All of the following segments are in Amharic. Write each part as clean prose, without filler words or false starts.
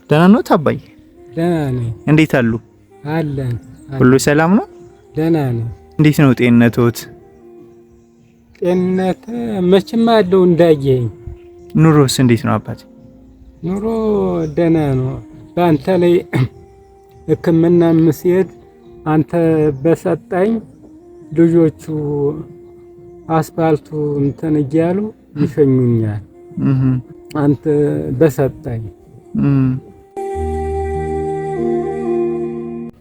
ደህና ነው አባዬ? ደህና ነኝ። እንዴት አሉ? አለን። ሁሉ ሰላም ነው? ደህና ነኝ። እንዴት ነው ጤንነቶት? ጤንነት መቼም አለው እንዳየኝ። ኑሮስ እንዴት ነው አባቴ? ኑሮ ደህና ነው። በአንተ ላይ ሕክምና ምስሄድ አንተ በሰጣኝ ልጆቹ አስፋልቱ እንትን እያሉ ይሸኙኛል። አንተ በሰጣኝ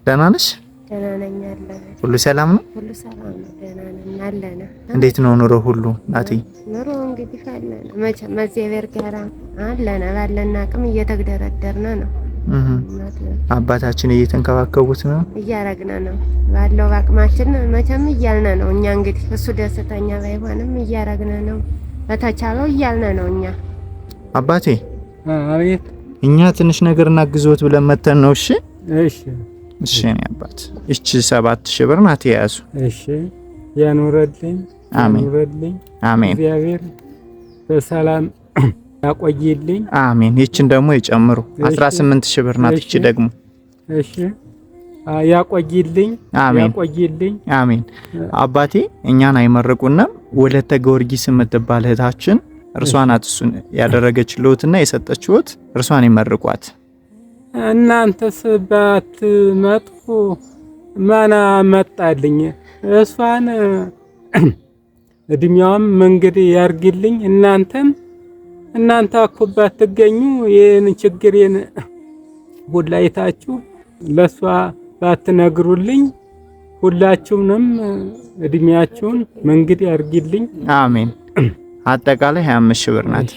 ደህና ነሽ? ደህና ነኝ አለሁ። ሁሉ ሰላም ነው? ሁሉ ሰላም ነው። ደህና ነኝ አለና። እንዴት ነው ኑሮ ሁሉ ናቲ? ኑሮ እንግዲህ አለና መቼም እግዚአብሔር ጋር አለና ባለን አቅም እየተግደረደርን ነው። አባታችን እየተንከባከቡት ነው? እያረግን ነው ባለው አቅማችን መቼም እያልን ነው። እኛ እንግዲህ እሱ ደስተኛ ባይሆንም እያረግን ነው። በተቻለው እያልን ነው እኛ። አባቴ አቤት። እኛ ትንሽ ነገር እናግዞት ብለን መተን ነው። እሺ እሺ እሺ። እኔ አባት እቺ 7000 ብር ናት ያዙ። እሺ ያኑረልኝ። አሜን ያኑረልኝ። አሜን። እግዚአብሔር በሰላም ያቆይልኝ። አሜን። ይችን ደግሞ ይጨምሩ 18000 ብር ናት። እቺ ደግሞ እሺ ያቆይልኝ። አሜን ያቆይልኝ። አሜን። አባቴ እኛን አይመርቁንም። ወለተ ጊዮርጊስ የምትባል እህታችን እርሷን አጥሱን ያደረገችልዎትና የሰጠችዎት እርሷን ይመርቋት። እናንተስ ባትመጡ ማን መጣልኝ? እሷን እድሜዋም መንገድ ያርግልኝ። እናንተ እኮ ባትገኙ ይሄን ችግሬን ሁላ አይታችሁ ለሷ ባትነግሩልኝ ሁላችሁንም እድሜያችሁን መንገድ ያርግልኝ። አሜን። አጠቃላይ 25000 ብር ናት።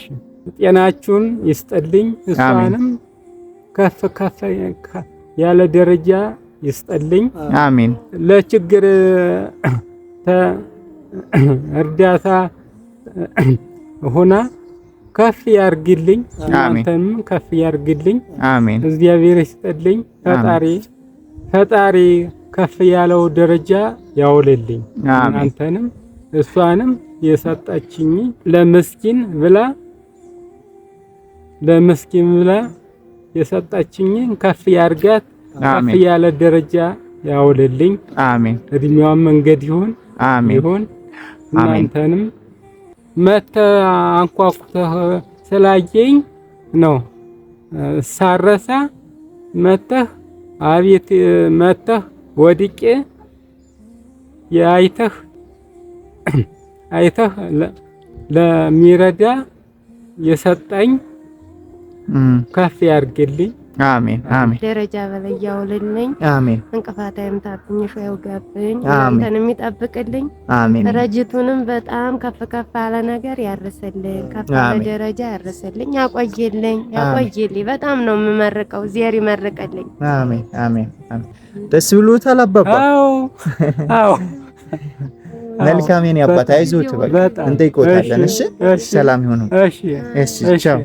ጤናችሁን ይስጥልኝ። እሷንም ከፍ ከፍ ያለ ደረጃ ይስጥልኝ። አሜን። ለችግር እርዳታ ሆና ከፍ ያርግልኝ። እናንተም ከፍ ያርግልኝ። አሜን። እግዚአብሔር ይስጥልኝ። ፈጣሪ ከፍ ያለው ደረጃ ያውልልኝ። እናንተንም እሷንም የሰጠችኝ ለምስኪን ብላ የሰጠችኝን ከፍ ያርጋት። ከፍ ያለ ደረጃ ያውልልኝ። አሜን። እድሜዋን መንገድ ይሁን። አሜን ይሁን። እናንተንም መተህ አንኳኩተህ ስላየኝ ነው ሳረሳ መተህ አቤት መተህ ወድቄ አይተህ ለሚረዳ የሰጠኝ ከፍ ያርግልኝ። አሜን አሜን። ደረጃ በላይ ያውልልኝ። አሜን። እንቅፋት አይምታብኝ፣ ሾህ ያውጋብኝ። አንተንም ይጠብቅልኝ። አሜን። ረጅቱንም በጣም ከፍ አለ ነገር ያርስልኝ። ከፍ ያለ ደረጃ ያርስልኝ። ያቆይልኝ። በጣም ነው የምመርቀው። እግዚአብሔር ይመርቅልኝ። አሜን አሜን አሜን። ደስ ብሎታል አባባ? አዎ። መልካም የኔ አባት አይዞት። በቃ እንጠይቆታለን። እሺ ሰላም ይሁኑ። እሺ ቻው።